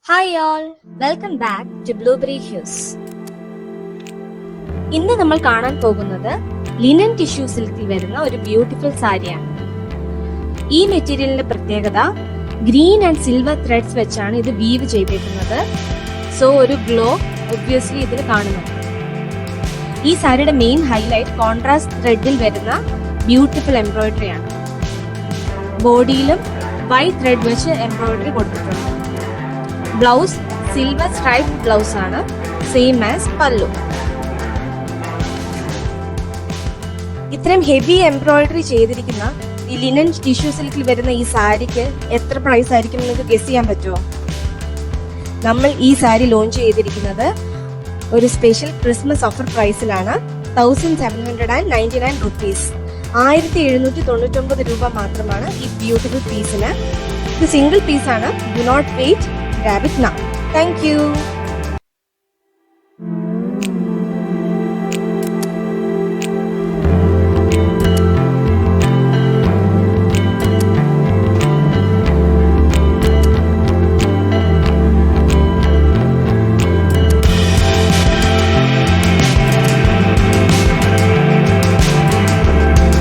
Hi all, welcome back to Blueberry Hues. ഇന്ന് നമ്മൾ കാണാൻ പോകുന്നത് ലിനൻ ടിഷ്യൂ സിൽക്കിൽ വരുന്ന ഒരു ബ്യൂട്ടിഫുൾ സാരിയാണ്. ഈ മെറ്റീരിയലിന്റെ പ്രത്യേകത ഗ്രീൻ ആൻഡ് സിൽവർ ത്രെഡ്സ് വെച്ചാണ് ഇത് വീവ് ചെയ്തിരിക്കുന്നത്. സോ ഒരു ഗ്ലോ ഒബ്വിയസ്ലി ഇതിൽ കാണുന്നുണ്ട്. ഈ സാരിയുടെ മെയിൻ ഹൈലൈറ്റ് കോൺട്രാസ്റ്റ് ത്രെഡിൽ വരുന്ന ബ്യൂട്ടിഫുൾ എംബ്രോയിഡറി ആണ്. ബോഡിയിലും വൈറ്റ് ത്രെഡ് വെച്ച് എംബ്രോയിഡറി കൊടുത്തിട്ടുണ്ട്. ബ്ലൗസ് സിൽവർ സ്ട്രൈപ്പ് ബ്ലൗസ് ആണ്, സെയിം ആസ് പല്ലു. ഇത്രയും ഹെവി എംബ്രോയിഡറി ചെയ്തിരിക്കുന്ന ഈ ലിനൻ ടിഷ്യൂ സിൽക്കിൽ വരുന്ന ഈ സാരിക്ക് എത്ര പ്രൈസ് ആയിരിക്കും നിങ്ങൾക്ക് ഗസ് ചെയ്യാൻ പറ്റുമോ? നമ്മൾ ഈ സാരി ലോഞ്ച് ചെയ്തിരിക്കുന്നത് ഒരു സ്പെഷ്യൽ ക്രിസ്മസ് ഓഫർ പ്രൈസിലാണ്. 1799 rupees, 1799 രൂപ മാത്രമാണ് ഈ ബ്യൂട്ടിഫുൾ പീസിന്. ഇത് സിംഗിൾ പീസ് ആണ്. Do not wait, grab it now. Thank you.